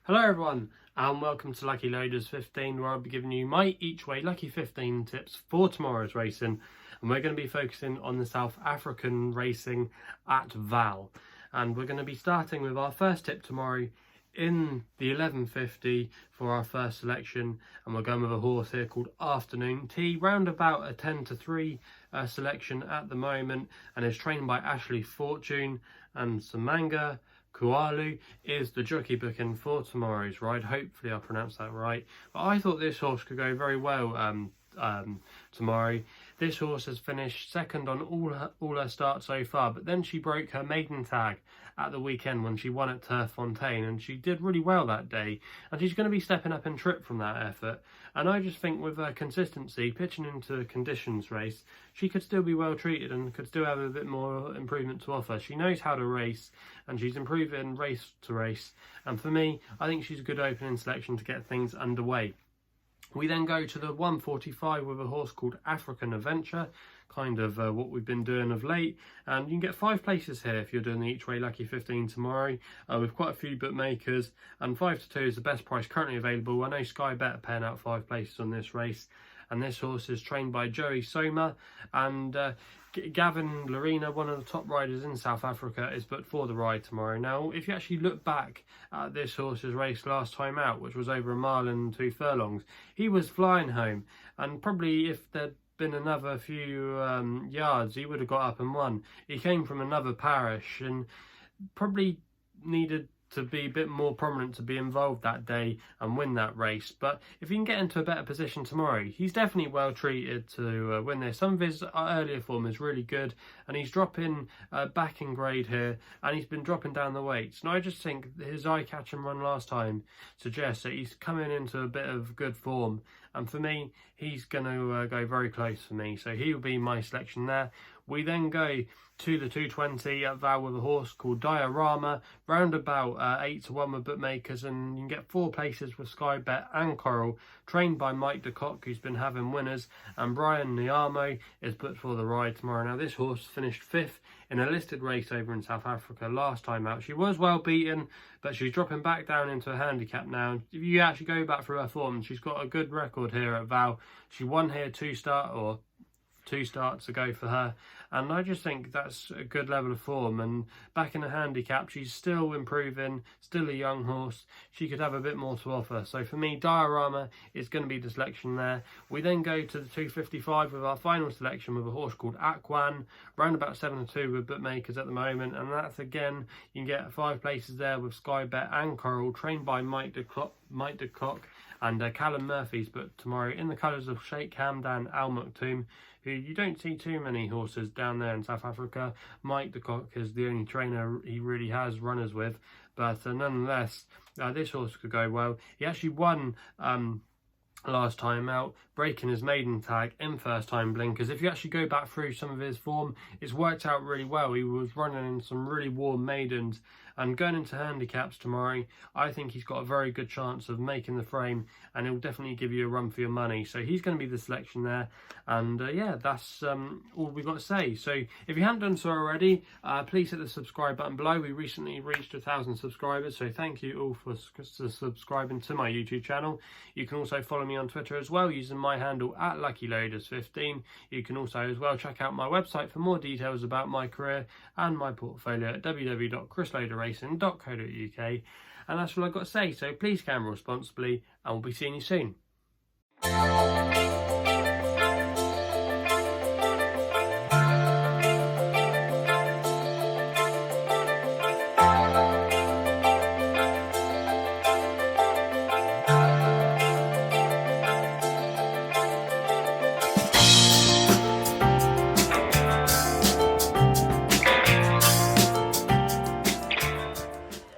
Hello everyone and welcome to Lucky Loaders 15, where I'll be giving you my each way lucky 15 tips for tomorrow's racing, and we're going to be focusing on the South African racing at Vaal, and we're going to be starting with our first tip tomorrow in the 1150 for our first selection, and we're going with a horse here called Afternoon Tea, round about a 10-3 selection at the moment, and is trained by Ashley Fortune, and Samanga Kualu is the jockey booking for tomorrow's ride. Hopefully I pronounced that right. But I thought this horse could go very well tomorrow. This horse has finished second on all her starts so far, but then she broke her maiden tag at the weekend when she won at Turf Fontaine, and she did really well that day, and she's going to be stepping up in trip from that effort. And I just think with her consistency, pitching into a conditions race, she could still be well treated and could still have a bit more improvement to offer. She knows how to race, and she's improving race to race, and for me, I think she's a good opening selection to get things underway. We then go to the 145 with a horse called African Adventure, kind of what we've been doing of late, and you can get 5 places here if you're doing the each way lucky 15 tomorrow, with quite a few bookmakers, and 5-2 is the best price currently available. I know Skybet are paying out 5 places on this race, and this horse is trained by Joey Soma, and Gavin Larina, one of the top riders in South Africa, is booked for the ride tomorrow. Now, if you actually look back at this horse's race last time out, which was over a mile and 2 furlongs, he was flying home, and probably if there'd been another few yards, he would have got up and won. He came from another parish and probably needed to be a bit more prominent to be involved that day and win that race. But if he can get into a better position tomorrow, he's definitely well treated to win this. Some of his earlier form is really good, and he's dropping back in grade here, and he's been dropping down the weights. And I just think his eye-catching run last time suggests that he's coming into a bit of good form, and for me, he's going to go very close for me, so he will be my selection there. We then go to the 220 at Vaal with a horse called Diorama, round about 8-1 with bookmakers, and you can get 4 places with Skybet and Coral, trained by Mike de Kock, who's been having winners, and Brian Niamo is booked for the ride tomorrow. Now, this horse finished 5th in a listed race over in South Africa last time out. She was well beaten, but she's dropping back down into a handicap now. If you actually go back through her form, she's got a good record here at Vaal. She won here 2 starts ago for her, and I just think that's a good level of form. And back in a handicap, she's still improving, still a young horse. She could have a bit more to offer. So for me, Diorama is going to be the selection there. We then go to the 255 with our final selection with a horse called Akwaan, round about 7-2 with bookmakers at the moment, and that's again, you can get 5 places there with Skybet and Coral, trained by Mike de Kock, and Callum Murphy's booked tomorrow in the colours of Sheikh Hamdan Al Maktoum, who you don't see too many horses down there in South Africa. Mike de Kock is the only trainer he really has runners with, but nonetheless, this horse could go well. He actually won last time out, breaking his maiden tag in first time blinkers. If you actually go back through some of his form, it's worked out really well. He was running in some really warm maidens, and going into handicaps tomorrow, I think he's got a very good chance of making the frame, and he'll definitely give you a run for your money. So he's going to be the selection there, and yeah, that's all we've got to say. So if you haven't done so already, please hit the subscribe button below. We recently reached 1,000 subscribers, so thank you all for subscribing to my YouTube channel. You can also follow me on Twitter as well, using my handle at LuckyLoaders15. You can also as well check out my website for more details about my career and my portfolio at www.chrisloaderracing.co.uk. And that's all I've got to say, so please gamble responsibly, and we'll be seeing you soon.